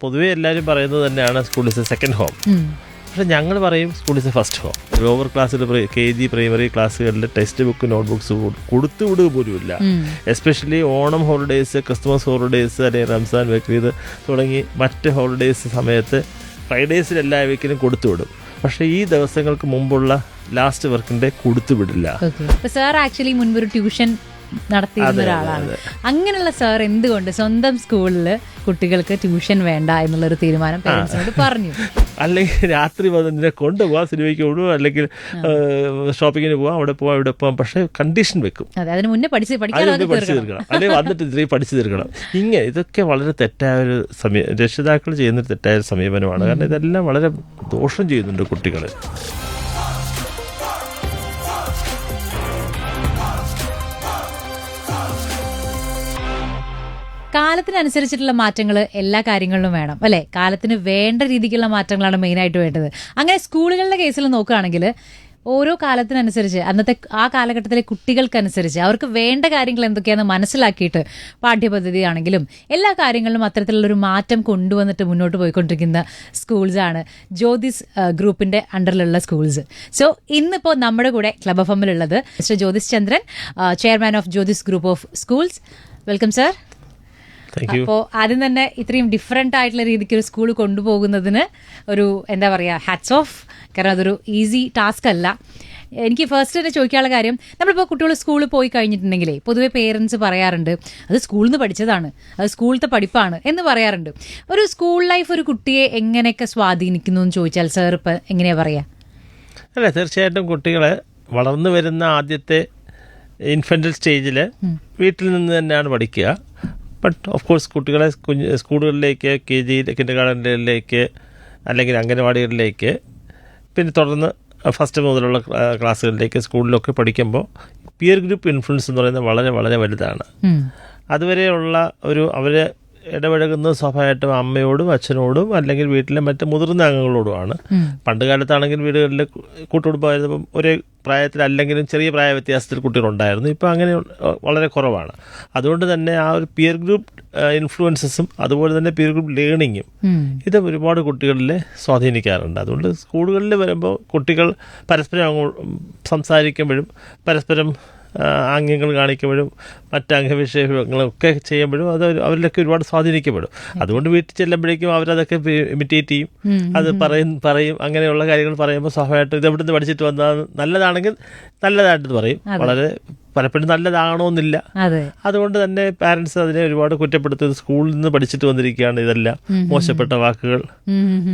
പൊതുവെ എല്ലാവരും പറയുന്നത് തന്നെയാണ് school is A second home. പക്ഷെ ഞങ്ങൾ പറയും school is A first home. Lower ക്ലാസ്സിൽ KG പ്രൈമറി ക്ലാസ്സുകളിൽ ടെക്സ്റ്റ് ബുക്ക് നോട്ട്ബുക്സ് കൊടുത്തുവിടുക പോലുമില്ല. Especially Onam holidays, Christmas holidays, അല്ലെങ്കിൽ റംസാൻ, ബക്രീദ് തുടങ്ങി മറ്റ് ഹോളിഡേയ്സ് സമയത്ത് ഫ്രൈഡേയ്സിൽ എല്ലാ വീക്കിലും കൊടുത്തുവിടും. പക്ഷേ ഈ ദിവസങ്ങൾക്ക് മുമ്പുള്ള ലാസ്റ്റ് വർക്കിൻ്റെ കൊടുത്തുവിടില്ല. സാർ ആക്ച്വലി മുൻപൊരു ട്യൂഷൻ നടത്തിയിരുന്ന ഒരാളാണ്. അങ്ങനെയുള്ള സാർ എന്തുകൊണ്ട് സ്വന്തം സ്കൂളിൽ കുട്ടികൾക്ക് ട്യൂഷൻ വേണ്ട എന്നുള്ളൊരു തീരുമാനം പേരൻസിനോട് പറഞ്ഞു? അല്ലെങ്കിൽ രാത്രി വന്നതിനെ കൊണ്ടുപോകാം, സിനിമയ്ക്ക് കൊണ്ടുപോകാം, അല്ലെങ്കിൽ ഷോപ്പിങ്ങിന് പോകാം, അവിടെ പോകാം, ഇവിടെ പോകാം. പക്ഷേ കണ്ടീഷൻ വെക്കും, അതിന് മുന്നേ പഠിച്ചു തീർക്കണം, അല്ലെങ്കിൽ വന്നിട്ട് ഇത്രയും പഠിച്ചു തീർക്കണം. ഇതൊക്കെ വളരെ തെറ്റായ ഒരു രക്ഷിതാക്കൾ ചെയ്യുന്നൊരു തെറ്റായ സമീപനമാണ്. കാരണം ഇതെല്ലാം വളരെ ദോഷം ചെയ്യുന്നുണ്ട് കുട്ടികൾ. കാലത്തിനനുസരിച്ചിട്ടുള്ള മാറ്റങ്ങൾ എല്ലാ കാര്യങ്ങളിലും വേണം അല്ലേ? കാലത്തിന് വേണ്ട രീതിക്കുള്ള മാറ്റങ്ങളാണ് മെയിനായിട്ട് വേണ്ടത്. അങ്ങനെ സ്കൂളുകളുടെ കേസിൽ നോക്കുകയാണെങ്കിൽ ഓരോ കാലത്തിനനുസരിച്ച് അന്നത്തെ ആ കാലഘട്ടത്തിലെ കുട്ടികൾക്കനുസരിച്ച് അവർക്ക് വേണ്ട കാര്യങ്ങൾ എന്തൊക്കെയാണെന്ന് മനസ്സിലാക്കിയിട്ട് പാഠ്യപദ്ധതി ആണെങ്കിലും എല്ലാ കാര്യങ്ങളിലും അത്തരത്തിലുള്ളൊരു മാറ്റം കൊണ്ടുവന്നിട്ട് മുന്നോട്ട് പോയിക്കൊണ്ടിരിക്കുന്ന സ്കൂൾസാണ് ജ്യോതിസ് ഗ്രൂപ്പിന്റെ അണ്ടറിലുള്ള സ്കൂൾസ്. സോ ഇന്നിപ്പോൾ നമ്മുടെ കൂടെ ക്ലബ് എഫ് എമ്മിലുള്ളത് mister Jyothis Chandran, chairman of Jyothis group of schools. Welcome sir. അപ്പോൾ ആദ്യം തന്നെ ഇത്രയും ഡിഫറെൻ്റ് ആയിട്ടുള്ള രീതിക്ക് ഒരു സ്കൂൾ കൊണ്ടുപോകുന്നതിന് ഒരു എന്താ പറയുക, ഹാറ്റ്സ് ഓഫ്. കാരണം അതൊരു ഈസി ടാസ്ക് അല്ല. എനിക്ക് ഫസ്റ്റ് തന്നെ ചോദിക്കാനുള്ള കാര്യം, നമ്മളിപ്പോൾ കുട്ടികൾ സ്കൂളിൽ പോയി കഴിഞ്ഞിട്ടുണ്ടെങ്കിലേ പൊതുവെ പേരൻസ് പറയാറുണ്ട് അത് സ്കൂളിൽ നിന്ന് പഠിച്ചതാണ്, അത് സ്കൂളിലത്തെ പഠിപ്പാണ് എന്ന് പറയാറുണ്ട്. ഒരു സ്കൂൾ ലൈഫ് ഒരു കുട്ടിയെ എങ്ങനെയൊക്കെ സ്വാധീനിക്കുന്നു എന്ന് ചോദിച്ചാൽ സാർ ഇപ്പം എങ്ങനെയാണ് പറയുക? അല്ല, തീർച്ചയായിട്ടും കുട്ടികളെ വളർന്നു വരുന്ന ആദ്യത്തെ ഇൻഫൻ്റൽ സ്റ്റേജിൽ വീട്ടിൽ നിന്ന് തന്നെയാണ് പഠിക്കുക. ബട്ട് ഓഫ് കോഴ്സ് കുട്ടികളെ സ്കൂളുകളിലേക്ക്, KG കിൻഡർഗാർട്ടനിലേക്ക്, അല്ലെങ്കിൽ അംഗനവാടികളിലേക്ക്, പിന്നെ തുടർന്ന് ഫസ്റ്റ് മുതലുള്ള ക്ലാസ്സുകളിലേക്ക്, സ്കൂളിലൊക്കെ പഠിക്കുമ്പോൾ പിയർ ഗ്രൂപ്പ് ഇൻഫ്ലുവൻസ് എന്ന് പറയുന്നത് വളരെ വളരെ വലുതാണ്. അതുവരെയുള്ള അവരെ ഇടപഴകുന്നത് സ്വാഭാവികമായിട്ടും അമ്മയോടും അച്ഛനോടും അല്ലെങ്കിൽ വീട്ടിലെ മറ്റ് മുതിർന്ന അംഗങ്ങളോടുമാണ്. പണ്ട് കാലത്താണെങ്കിൽ വീടുകളിൽ കൂട്ടുകുടുംബമായിരുന്നപ്പം ഒരേ പ്രായത്തിൽ അല്ലെങ്കിലും ചെറിയ പ്രായ വ്യത്യാസത്തിൽ കുട്ടികളുണ്ടായിരുന്നു. ഇപ്പോൾ അങ്ങനെ വളരെ കുറവാണ്. അതുകൊണ്ട് തന്നെ ആ ഒരു പിയർ ഗ്രൂപ്പ് ഇൻഫ്ലുവൻസസും അതുപോലെ തന്നെ പിയർ ഗ്രൂപ്പ് ലേണിങ്ങും ഇത് ഒരുപാട് കുട്ടികളിൽ സ്വാധീനിക്കാറുണ്ട്. അതുകൊണ്ട് സ്കൂളുകളിൽ വരുമ്പോൾ കുട്ടികൾ പരസ്പരം സംസാരിക്കുമ്പോഴും പരസ്പരം ആംഗ്യങ്ങൾ കാണിക്കുമ്പോഴും മറ്റ് അംഗവിഷയങ്ങളൊക്കെ ചെയ്യുമ്പോഴും അത് അവരിലൊക്കെ ഒരുപാട് സ്വാധീനിക്കപ്പെടും. അതുകൊണ്ട് വീട്ടിൽ ചെല്ലുമ്പോഴേക്കും അവരതൊക്കെ ഇമിറ്റേറ്റ് ചെയ്യും, അത് പറയും. അങ്ങനെയുള്ള കാര്യങ്ങൾ പറയുമ്പോൾ സ്വാഭാവികമായിട്ടും ഇത് എവിടെ നിന്ന് പഠിച്ചിട്ട് വന്നാൽ നല്ലതാണെങ്കിൽ നല്ലതായിട്ട് പറയും. വളരെ പലപ്പോഴും നല്ലതാണോന്നില്ല. അതുകൊണ്ട് തന്നെ പാരൻസ് അതിനെ ഒരുപാട് കുറ്റപ്പെടുത്തുന്നത് സ്കൂളിൽ നിന്ന് പഠിച്ചിട്ട് വന്നിരിക്കുകയാണ്, ഇതെല്ലാം മോശപ്പെട്ട വാക്കുകൾ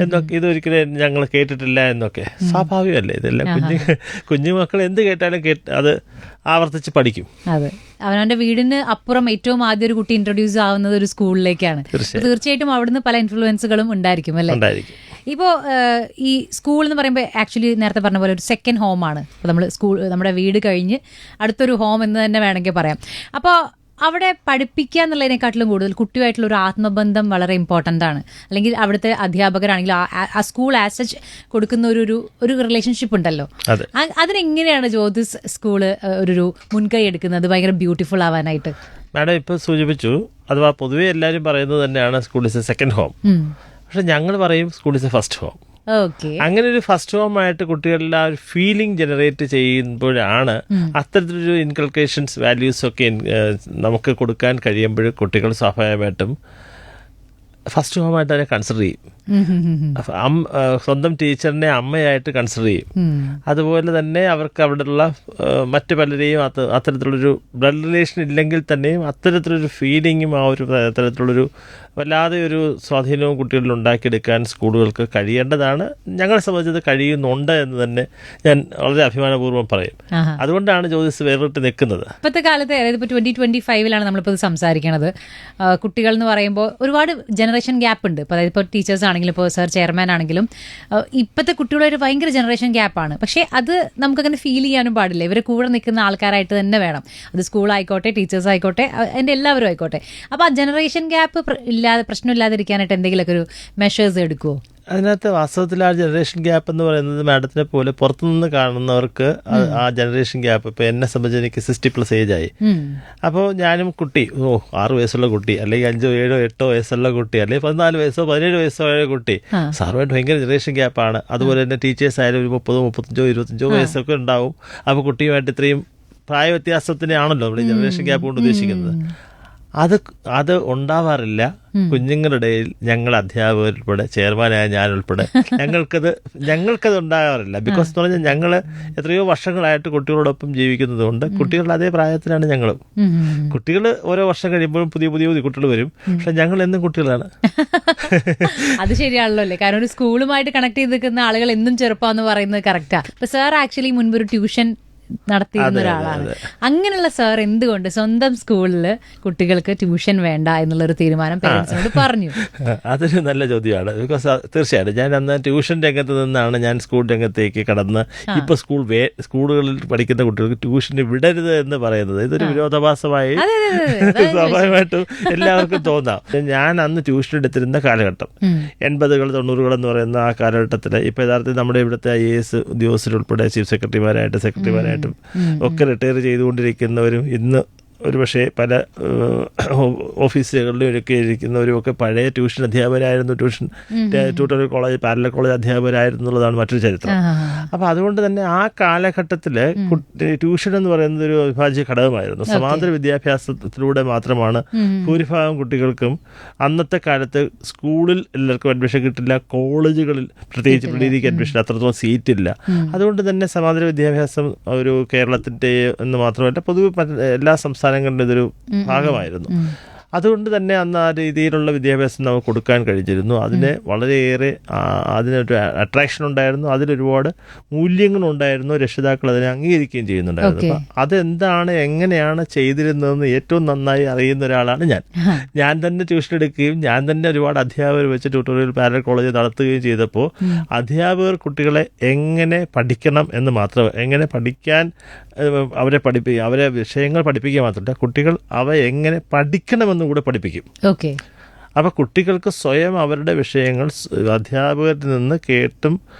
എന്നൊക്കെ, ഇതൊരിക്കലും ഞങ്ങൾ കേട്ടിട്ടില്ല എന്നൊക്കെ. സ്വാഭാവികമല്ലേ, ഇതെല്ലാം കുഞ്ഞുമക്കൾ എന്ത് കേട്ടാലും അത് ആവർത്തിച്ച് പഠിക്കും. അതെ, അവനവന്റെ വീടിന് അപ്പുറം ഏറ്റവും ആദ്യം ഒരു കുട്ടി ഇൻട്രൊഡ്യൂസ് ആവുന്നത് ഒരു സ്കൂളിലേക്കാണ്. തീർച്ചയായിട്ടും അവിടുന്ന് പല ഇൻഫ്ലുവൻസുകളും ഉണ്ടായിരിക്കും അല്ലേ? ഇപ്പോൾ ഈ സ്കൂൾ എന്ന് പറയുമ്പോൾ ആക്ച്വലി നേരത്തെ പറഞ്ഞ പോലെ ഒരു സെക്കൻഡ് ഹോമാണ്. അപ്പോൾ നമ്മൾ നമ്മുടെ വീട് കഴിഞ്ഞ് അടുത്തൊരു ഹോം എന്ന് തന്നെ വേണമെങ്കിൽ പറയാം. അപ്പോൾ അവിടെ പഠിപ്പിക്കുക എന്നുള്ളതിനെക്കാട്ടിലും കൂടുതൽ കുട്ടിയുമായിട്ടുള്ള ഒരു ആത്മബന്ധം വളരെ ഇമ്പോർട്ടൻ്റ് ആണ്. അല്ലെങ്കിൽ അവിടുത്തെ അധ്യാപകരാണെങ്കിൽ ആ സ്കൂൾ ആസ് സച്ച് കൊടുക്കുന്ന ഒരു റിലേഷൻഷിപ്പ് ഉണ്ടല്ലോ, അതിനെങ്ങനെയാണ് ജ്യോതിസ് സ്കൂള് ഒരു മുൻകൈ എടുക്കുന്നത് ഭയങ്കര ബ്യൂട്ടിഫുൾ ആവാനായിട്ട്? മാഡം ഇപ്പോൾ സൂചിപ്പിച്ചു, അഥവാ പൊതുവെ എല്ലാവരും പറയുന്നത് തന്നെയാണ് school is A second home. പക്ഷെ ഞങ്ങൾ പറയും school is A first home. അങ്ങനെ ഒരു ഫസ്റ്റ് ഹോം ആയിട്ട് കുട്ടികളുടെ ആ ഒരു ഫീലിംഗ് ജനറേറ്റ് ചെയ്യുമ്പോഴാണ് അത്തരത്തിലൊരു ഇൻകൾക്കേഷൻസ് വാല്യൂസ് ഒക്കെ നമുക്ക് കൊടുക്കാൻ കഴിയുമ്പോൾ കുട്ടികൾ സ്വാഭാവികമായിട്ടും ഫസ്റ്റ് ഹോമായിട്ട് അതിനെ കൺസിഡർ ചെയ്യും. സ്വന്തം ടീച്ചറിനെ അമ്മയായിട്ട് കൺസിഡർ ചെയ്യും. അതുപോലെ തന്നെ അവർക്ക് അവിടെയുള്ള മറ്റു പലരെയും അത്തരത്തിലുള്ളൊരു ബ്ലഡ് റിലേഷൻ ഇല്ലെങ്കിൽ തന്നെയും അത്തരത്തിലൊരു ഫീലിങ്ങും അത്തരത്തിലുള്ളൊരു വല്ലാതെ ഒരു സ്വാധീനവും കുട്ടികളിൽ ഉണ്ടാക്കിയെടുക്കാൻ സ്കൂളുകൾക്ക് കഴിയേണ്ടതാണ്. ഞങ്ങളെ സംബന്ധിച്ചത് കഴിയുന്നുണ്ട് എന്ന് തന്നെ ഞാൻ വളരെ അഭിമാനപൂർവ്വം പറയും. അതുകൊണ്ടാണ് ജ്യോതിസ് വേറിട്ട് നിൽക്കുന്നത്. ഇപ്പോഴത്തെ കാലത്ത്, അതായത് ഇപ്പോൾ 2025 നമ്മളിപ്പോൾ സംസാരിക്കുന്നത്, കുട്ടികൾ എന്ന് പറയുമ്പോൾ ഒരുപാട് ജനറേഷൻ ഗ്യാപ്പ് ഉണ്ട്. ഇപ്പോൾ അതായത് ഇപ്പോൾ ടീച്ചേഴ്സ് ആണെങ്കിലും ഇപ്പോൾ സർ ചെയർമാൻ ആണെങ്കിലും ഇപ്പോഴത്തെ കുട്ടികളൊരു ഭയങ്കര ജനറേഷൻ ഗ്യാപ്പാണ്. പക്ഷേ അത് നമുക്കങ്ങനെ ഫീൽ ചെയ്യാനും പാടില്ല. ഇവരെ കൂടെ നിൽക്കുന്ന ആൾക്കാരായിട്ട് തന്നെ വേണം. അത് സ്കൂളായിക്കോട്ടെ, ടീച്ചേഴ്സ് ആയിക്കോട്ടെ, അതിൻ്റെ എല്ലാവരും ആയിക്കോട്ടെ. അപ്പോൾ ആ ജനറേഷൻ ഗ്യാപ്പ് പ്രശ്നമില്ലാതിരിക്കാനായിട്ട് എന്തെങ്കിലുമൊക്കെ ഒരു മെഷേഴ്സ് എടുക്കുമോ? അതിനകത്ത് വാസ്തവത്തിൽ ആ ജനറേഷൻ ഗ്യാപ്പ് എന്ന് പറയുന്നത് മാഡത്തിനെ പോലെ പുറത്തുനിന്ന് കാണുന്നവർക്ക് ആ ജനറേഷൻ ഗ്യാപ്പ് ഇപ്പോൾ എന്നെ സംബന്ധിച്ച് എനിക്ക് 60+ ഏജായി. അപ്പോൾ ഞാനും കുട്ടി 6 വയസ്സുള്ള കുട്ടി, അല്ലെങ്കിൽ 5, 7, 8 വയസ്സുള്ള കുട്ടി, അല്ലെങ്കിൽ 14 വയസ്സോ 17 വയസ്സോ ആയ കുട്ടി, സാറുമായിട്ട് ഭയങ്കര ജനറേഷൻ ഗ്യാപ്പാണ്. അതുപോലെ തന്നെ ടീച്ചേഴ്സ് ആയാലും ഒരു 30, 35, 25 വയസ്സൊക്കെ ഉണ്ടാവും. അപ്പോൾ കുട്ടിയുമായിട്ട് ഇത്രയും പ്രായ വ്യത്യാസത്തിനാണല്ലോ നമ്മൾ ഈ ജനറേഷൻ ഗ്യാപ്പ് കൊണ്ട് ഉദ്ദേശിക്കുന്നത്. അത് ഉണ്ടാവാറില്ല കുഞ്ഞുങ്ങളുടെ ഞങ്ങൾ അധ്യാപകരുൾപ്പെടെ, ചെയർമാനായ ഞാൻ ഉൾപ്പെടെ ഞങ്ങൾക്കത് ഉണ്ടാകാറില്ല. ബിക്കോസ് എന്ന് പറഞ്ഞാൽ ഞങ്ങൾ എത്രയോ വർഷങ്ങളായിട്ട് കുട്ടികളോടൊപ്പം ജീവിക്കുന്നത് കൊണ്ട് കുട്ടികളുടെ അതേ പ്രായത്തിലാണ് ഞങ്ങളും. കുട്ടികൾ ഓരോ വർഷം കഴിയുമ്പോഴും പുതിയ പുതിയ കുട്ടികൾ വരും, പക്ഷെ ഞങ്ങൾ എന്നും കുട്ടികളാണ്. അത് ശരിയാണല്ലോ അല്ലേ, കാരണം ഒരു സ്കൂളുമായിട്ട് കണക്ട് ചെയ്ത് നിൽക്കുന്ന ആളുകൾ എന്നും ചെറുപ്പമെന്ന് പറയുന്നത് കറക്റ്റാ. ഇപ്പൊ സാർ ആക്ച്വലി മുൻപൊരു ട്യൂഷൻ നടത്തിയിരുന്ന ഒരാളാണ്. അങ്ങനെയുള്ള സാർ എന്തുകൊണ്ട് സ്വന്തം സ്കൂളിൽ കുട്ടികൾക്ക് ട്യൂഷൻ വേണ്ട എന്നുള്ളൊരു തീരുമാനം പേരൻസിനോട് പറഞ്ഞു? അതൊരു നല്ല ചോദ്യമാണ്. ബിക്കോസ് തീർച്ചയായിട്ടും ഞാൻ അന്ന് ട്യൂഷൻ രംഗത്ത് നിന്നാണ് ഞാൻ സ്കൂൾ രംഗത്തേക്ക് കടന്ന് ഇപ്പോൾ സ്കൂളുകളിൽ പഠിക്കുന്ന കുട്ടികൾക്ക് ട്യൂഷന് വിടരുത് എന്ന് പറയുന്നത് ഇതൊരു വിരോധാഭാസമായി സ്വാഭാവികമായിട്ടും എല്ലാവർക്കും തോന്നാം. ഞാൻ അന്ന് ട്യൂഷൻ എടുത്തിരുന്ന കാലഘട്ടം 80-കൾ 90-കൾ എന്ന് പറയുന്ന ആ കാലഘട്ടത്തിൽ ഇപ്പോൾ യഥാർത്ഥത്തിൽ നമ്മുടെ ഇവിടുത്തെ IAS ഉദ്യോഗസ്ഥരുൾപ്പെടെ ചീഫ് സെക്രട്ടറിമാരായിട്ടും ഒക്കെ റിട്ടയർ ചെയ്തുകൊണ്ടിരിക്കുന്നവരും ഇന്ന് ഒരുപക്ഷെ പല ഓഫീസുകളിലും ഒക്കെ ഇരിക്കുന്നവരും ഒക്കെ പഴയ ട്യൂഷൻ അധ്യാപകരായിരുന്നു, ട്യൂട്ടോറിയൽ കോളേജ്, പാരലൽ കോളേജ് അധ്യാപകരായിരുന്നു എന്നുള്ളതാണ് മറ്റൊരു ചരിത്രം. അപ്പോൾ അതുകൊണ്ട് തന്നെ ആ കാലഘട്ടത്തിൽ ട്യൂഷൻ എന്ന് പറയുന്നത് ഒരു അവിഭാജ്യ ഘടകമായിരുന്നു. സമാന്തര വിദ്യാഭ്യാസത്തിലൂടെ മാത്രമാണ് ഭൂരിഭാഗം കുട്ടികൾക്കും അന്നത്തെ കാലത്ത് സ്കൂളിൽ എല്ലാവർക്കും അഡ്മിഷൻ കിട്ടില്ല, കോളേജുകളിൽ പ്രത്യേകിച്ച് പ്രീഡിഗ്രി അഡ്മിഷൻ അത്രത്തോളം സീറ്റില്ല. അതുകൊണ്ട് തന്നെ സമാന്തര വിദ്യാഭ്യാസം ഒരു കേരളത്തിൻ്റെ എന്ന് മാത്രമല്ല പൊതുവെ എല്ലാ സംസ്ഥാനങ്ങളിലും ഇതൊരു ഭാഗമായിരുന്നു. അതുകൊണ്ട് തന്നെ അന്ന് ആ രീതിയിലുള്ള വിദ്യാഭ്യാസം നമുക്ക് കൊടുക്കാൻ കഴിഞ്ഞിരുന്നു. അതിന് വളരെയേറെ അതിനൊരു അട്രാക്ഷൻ ഉണ്ടായിരുന്നു, അതിലൊരുപാട് മൂല്യങ്ങളുണ്ടായിരുന്നു, രക്ഷിതാക്കൾ അതിനെ അംഗീകരിക്കുകയും ചെയ്യുന്നുണ്ടായിരുന്നു. അപ്പം അതെന്താണ്, എങ്ങനെയാണ് ചെയ്തിരുന്നതെന്ന് ഏറ്റവും നന്നായി അറിയുന്ന ഒരാളാണ് ഞാൻ തന്നെ ട്യൂഷൻ എടുക്കുകയും ഞാൻ തന്നെ ഒരുപാട് അധ്യാപകർ വെച്ച് ട്യൂട്ടോറിയൽ പാരലൽ കോളേജ് നടത്തുകയും ചെയ്തപ്പോൾ അധ്യാപകർ കുട്ടികളെ എങ്ങനെ പഠിക്കണം എന്ന് മാത്രം, എങ്ങനെ പഠിക്കാൻ അവരെ വിഷയങ്ങൾ പഠിപ്പിക്കുക മാത്രമല്ല കുട്ടികൾ അവ എങ്ങനെ പഠിക്കണമെന്ന് കൂടെ പഠിപ്പിക്കും. ഓക്കെ. അപ്പോൾ കുട്ടികൾക്ക് സ്വയം അവരുടെ വിഷയങ്ങൾ അധ്യാപകരിൽ നിന്ന് കേട്ടും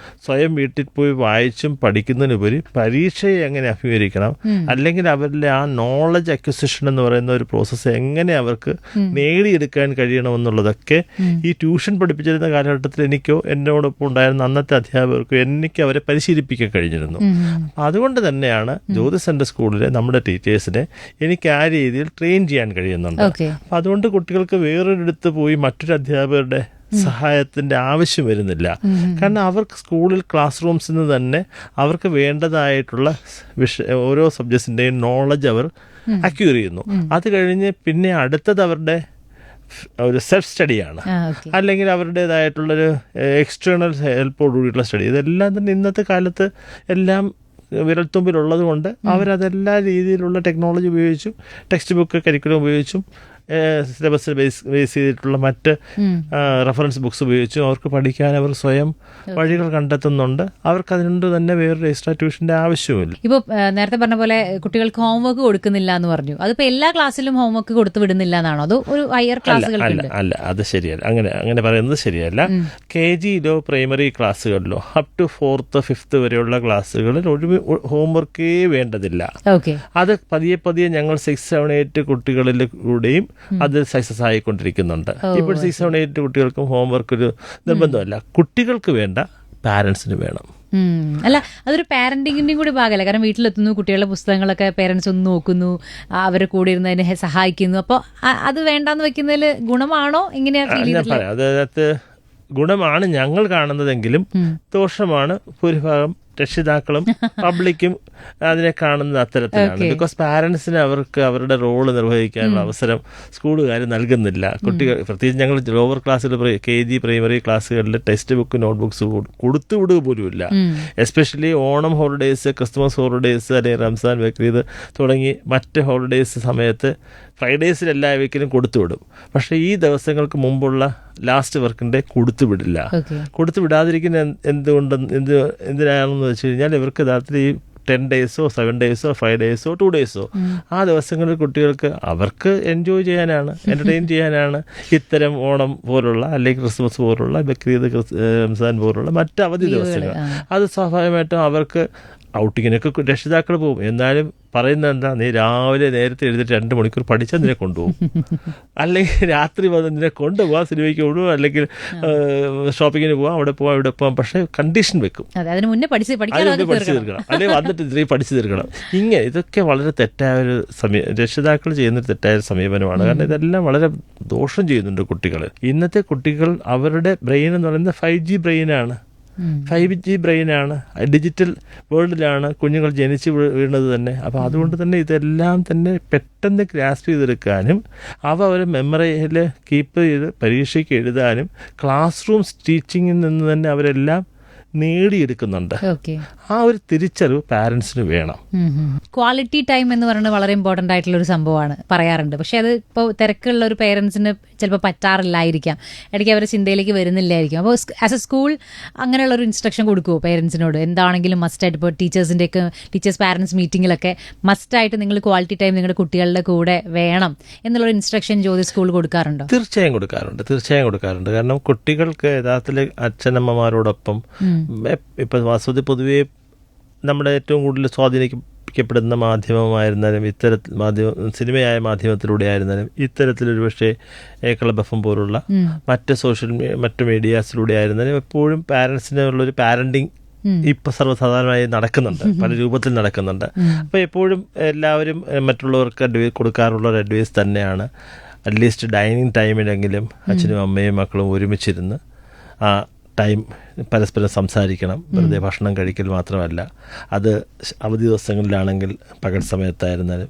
സ്വയം വീട്ടിൽ പോയി വായിച്ചും പഠിക്കുന്നതിനുപരി പരീക്ഷയെ എങ്ങനെ അഭിമുഖീകരിക്കണം, അല്ലെങ്കിൽ അവരിലെ ആ നോളജ് അക്വിസിഷൻ എന്ന് പറയുന്ന ഒരു പ്രോസസ്സ് എങ്ങനെ അവർക്ക് നേടിയെടുക്കാൻ കഴിയണമെന്നുള്ളതൊക്കെ ഈ ട്യൂഷൻ പഠിപ്പിച്ചിരുന്ന കാലഘട്ടത്തിൽ എനിക്കോ എന്നോടൊപ്പം ഉണ്ടായിരുന്ന അന്നത്തെ അധ്യാപകർക്കോ എനിക്ക് അവരെ പരിശീലിപ്പിക്കാൻ കഴിഞ്ഞിരുന്നു. അതുകൊണ്ട് തന്നെയാണ് ജ്യോതി സെൻ്റർ സ്കൂളിലെ നമ്മുടെ ടീച്ചേഴ്സിനെ എനിക്ക് ആ രീതിയിൽ ട്രെയിൻ ചെയ്യാൻ കഴിയുന്നുണ്ട്. അപ്പം അതുകൊണ്ട് കുട്ടികൾക്ക് വേറൊരിടത്ത് പോയി മറ്റൊരു അധ്യാപകരുടെ സഹായത്തിൻ്റെ ആവശ്യം വരുന്നില്ല. കാരണം അവർക്ക് സ്കൂളിൽ ക്ലാസ് റൂംസിൽ നിന്ന് തന്നെ അവർക്ക് വേണ്ടതായിട്ടുള്ള ഓരോ സബ്ജക്ട്സിൻ്റെയും നോളജ് അവർ അക്യൂർ ചെയ്യുന്നു. അത് കഴിഞ്ഞ് പിന്നെ അടുത്തത് അവരുടെ ഒരു സെൽഫ് സ്റ്റഡിയാണ്, അല്ലെങ്കിൽ അവരുടേതായിട്ടുള്ളൊരു എക്സ്റ്റേണൽ ഹെൽപ്പോടുകൂടിയുള്ള സ്റ്റഡി. ഇതെല്ലാം തന്നെ ഇന്നത്തെ കാലത്ത് എല്ലാം വിരൽത്തുമ്പിലുള്ളത് കൊണ്ട് അവരതെല്ലാ രീതിയിലുള്ള ടെക്നോളജി ഉപയോഗിച്ചും ടെക്സ്റ്റ് ബുക്ക് കരിക്കുലം ഉപയോഗിച്ചും സിലബസിൽ ബേസ് ചെയ്തിട്ടുള്ള മറ്റ് റെഫറൻസ് ബുക്സ് ഉപയോഗിച്ചും അവർക്ക് പഠിക്കാൻ അവർ സ്വയം വഴികൾ കണ്ടെത്തുന്നുണ്ട്. അവർക്ക് അതിനുണ്ട് തന്നെ വേറൊരു എക്സ്ട്രാ ട്യൂഷൻ്റെ ആവശ്യമില്ല. ഇപ്പോൾ നേരത്തെ പറഞ്ഞ പോലെ കുട്ടികൾക്ക് ഹോംവർക്ക് കൊടുക്കുന്നില്ല എന്ന് പറഞ്ഞു. അതിപ്പോൾ എല്ലാ ക്ലാസ്സിലും ഹോംവർക്ക് കൊടുത്തു വിടുന്നില്ല എന്നാണോ, അതോ ഒരു ഹയർ ക്ലാസ്സുകളിൽ? അല്ല, അത് ശരിയല്ല. അങ്ങനെ പറയുന്നത് ശരിയല്ല. KGയിലോ പ്രൈമറി ക്ലാസ്സുകളിലോ അപ് ടു 4th 5th വരെയുള്ള ക്ലാസ്സുകളിൽ ഒരു ഹോംവർക്കേ വേണ്ടതില്ല. അത് പതിയെ ഞങ്ങൾ 6, 7, 8 കുട്ടികളിലൂടെയും അത് സക്സസ് ആയിക്കൊണ്ടിരിക്കുന്നുണ്ട്. ഇപ്പോൾ 6, 7, 8 കുട്ടികൾക്കും ഹോംവർക്ക് ഒരു നിർബന്ധമല്ല. കുട്ടികൾക്ക് വേണ്ട, പാരൻസിന് വേണം. അല്ല, അതൊരു പാരന്റിങ്ങിന്റെയും കൂടി ഭാഗമല്ല. കാരണം വീട്ടിലെത്തുന്നു, കുട്ടികളുടെ പുസ്തകങ്ങളൊക്കെ പേരൻസ് ഒന്ന് നോക്കുന്നു, അവരെ കൂടെ ഇരുന്നതിനെ സഹായിക്കുന്നു. അപ്പോൾ അത് വേണ്ടാന്ന് വെക്കുന്നതിൽ ഗുണമാണോ, എങ്ങനെയാണ്? അതിനകത്ത് ഗുണമാണ് ഞങ്ങൾ കാണുന്നതെങ്കിലും ദോഷമാണ് ഭൂരിഭാഗം രക്ഷിതാക്കളും പബ്ലിക്കും അതിനെ കാണുന്നത് അത്തരത്തിലാണ്. ബിക്കോസ് പാരൻസിന് അവർക്ക് അവരുടെ റോള് നിർവഹിക്കാനുള്ള അവസരം സ്കൂളുകാർ നൽകുന്നില്ല. കുട്ടികൾ പ്രത്യേകിച്ച് ഞങ്ങൾ ലോവർ ക്ലാസ്സുകൾ KG പ്രൈമറി ക്ലാസ്സുകളിൽ ടെക്സ്റ്റ് ബുക്ക് നോട്ട്ബുക്സ് കൊടുത്തുവിടുക പോലുമില്ല. Especially Onam holidays, Christmas holidays, അല്ലെങ്കിൽ റംസാൻ, ബക്രീദ് തുടങ്ങി മറ്റ് ഹോളിഡേയ്സ് സമയത്ത് ഫ്രൈഡേയ്സിൽ എല്ലാ വീക്കിലും കൊടുത്തുവിടും. പക്ഷേ ഈ ദിവസങ്ങൾക്ക് മുമ്പുള്ള ലാസ്റ്റ് വർക്കിൻ്റെ കൊടുത്തുവിടില്ല. കൊടുത്തുവിടാതിരിക്കുന്ന എന്തിനാണെന്ന് വെച്ച് കഴിഞ്ഞാൽ ഇവർക്ക് യഥാർത്ഥത്തിൽ ഈ 10 ഡേയ്സോ 7 ഡേയ്സോ 5 ഡേയ്സോ 2 ഡേയ്സോ ആ ദിവസങ്ങളിൽ കുട്ടികൾക്ക് അവർക്ക് എൻജോയ് ചെയ്യാനാണ്, എൻ്റർടൈൻ ചെയ്യാനാണ് ഇത്തരം ഓണം പോലുള്ള അല്ലെങ്കിൽ ക്രിസ്മസ് പോലുള്ള ബക്രീദ്, റംസാൻ പോലുള്ള മറ്റ് അവധി ദിവസങ്ങൾ. അത് സ്വാഭാവികമായിട്ടും അവർക്ക് ഔട്ടിങ്ങിനൊക്കെ രക്ഷിതാക്കൾ പോകും. എന്നാലും പറയുന്നത് എന്താ, നീ രാവിലെ നേരത്തെ എഴുതിയിട്ട് 2 മണിക്കൂർ പഠിച്ചാൽ നിന്നെ കൊണ്ടുപോകും, അല്ലെങ്കിൽ രാത്രി വന്ന് നിന്നെ കൊണ്ടുപോകാം, സിനിമയ്ക്ക് കൊണ്ടുപോകാം, അല്ലെങ്കിൽ ഷോപ്പിങ്ങിന് പോകാം, അവിടെ പോകാം, ഇവിടെ പോകാം. പക്ഷേ കണ്ടീഷൻ വെക്കും, അതിന് മുന്നേ പഠിച്ചു തീർക്കണം, അല്ലെങ്കിൽ വന്നിട്ട് ഇത്രയും പഠിച്ചു തീർക്കണം. ഇങ്ങനെ ഇതൊക്കെ വളരെ തെറ്റായൊരു രക്ഷിതാക്കൾ ചെയ്യുന്നൊരു തെറ്റായ സമീപനമാണ്. കാരണം ഇതെല്ലാം വളരെ ദോഷം ചെയ്യുന്നുണ്ട് കുട്ടികൾ. ഇന്നത്തെ കുട്ടികൾ അവരുടെ ബ്രെയിൻ എന്ന് പറയുന്നത് 5G ബ്രെയിനാണ്, 5G ബ്രെയിനാണ്, ഡിജിറ്റൽ വേൾഡിലാണ് കുഞ്ഞുങ്ങൾ ജനിച്ച് വീണത് തന്നെ. അപ്പോൾ അതുകൊണ്ട് തന്നെ ഇതെല്ലാം തന്നെ പെട്ടെന്ന് ഗ്രാസ്പ് ചെയ്തെടുക്കാനും അവരെ മെമ്മറിയിൽ കീപ്പ് ചെയ്ത് പരീക്ഷയ്ക്ക് എഴുതാനും ക്ലാസ് റൂം ടീച്ചിങ്ങിൽ നിന്ന് തന്നെ അവരെല്ലാം നേടിയെടുക്കുന്നുണ്ട്. ആ ഒരു തിരിച്ചറിവ് പാരൻസിന് വേണം. ക്വാളിറ്റി ടൈം എന്ന് പറയുന്നത് വളരെ ഇമ്പോർട്ടൻ്റ് ആയിട്ടുള്ള ഒരു സംഭവമാണ്, പറയാറുണ്ട്. പക്ഷെ അത് ഇപ്പോൾ തിരക്കുള്ള ഒരു പേരൻസിന് ചിലപ്പോൾ പറ്റാറില്ലായിരിക്കാം, ഇടയ്ക്ക് അവരുടെ ചിന്തയിലേക്ക് വരുന്നില്ലായിരിക്കും. അപ്പോൾ ആസ് എ സ്കൂൾ അങ്ങനെയുള്ള ഒരു ഇൻസ്ട്രക്ഷൻ കൊടുക്കുമോ പേരൻസിനോട്? എന്താണെങ്കിലും മസ്റ്റായിട്ട് ഇപ്പോൾ ടീച്ചേഴ്സ് പാരൻസ് മീറ്റിങ്ങിലൊക്കെ മസ്റ്റായിട്ട് നിങ്ങൾ ക്വാളിറ്റി ടൈം നിങ്ങളുടെ കുട്ടികളുടെ കൂടെ വേണം എന്നുള്ളൊരു ഇൻസ്ട്രക്ഷൻ ജ്യോതി സ്കൂൾ കൊടുക്കാറുണ്ടോ? തീർച്ചയായും കൊടുക്കാറുണ്ട്. കാരണം കുട്ടികൾക്ക് യഥാർത്ഥത്തിൽ അച്ഛനമ്മമാരോടൊപ്പം ഇപ്പം വാസ്തവത്തിൽ പൊതുവേ നമ്മുടെ ഏറ്റവും കൂടുതൽ സ്വാധീനിക്കപ്പെടുന്ന മാധ്യമമായിരുന്നാലും സിനിമയായ മാധ്യമത്തിലൂടെ ആയിരുന്നാലും ഇത്തരത്തിലൊരു പക്ഷേ ക്ലബ് എഫ് എം പോലുള്ള മറ്റ് മീഡിയാസിലൂടെ ആയിരുന്നാലും എപ്പോഴും പാരൻസിനുള്ളൊരു പാരൻറ്റിങ് ഇപ്പം സർവ്വസാധാരണമായി നടക്കുന്നുണ്ട്, പല രൂപത്തിൽ നടക്കുന്നുണ്ട്. അപ്പോൾ എപ്പോഴും എല്ലാവരും മറ്റുള്ളവർക്ക് കൊടുക്കാറുള്ള ഒരു അഡ്വൈസ് തന്നെയാണ്, അറ്റ്ലീസ്റ്റ് ഡൈനിങ് ടൈമിലെങ്കിലും അച്ഛനും അമ്മയും മക്കളും ഒരുമിച്ചിരുന്ന് ആ ടൈം പരസ്പരം സംസാരിക്കണം. വെറുതെ ഭക്ഷണം കഴിക്കൽ മാത്രമല്ല, അത് അവധി ദിവസങ്ങളിലാണെങ്കിൽ പകൽ സമയത്തായിരുന്നാലും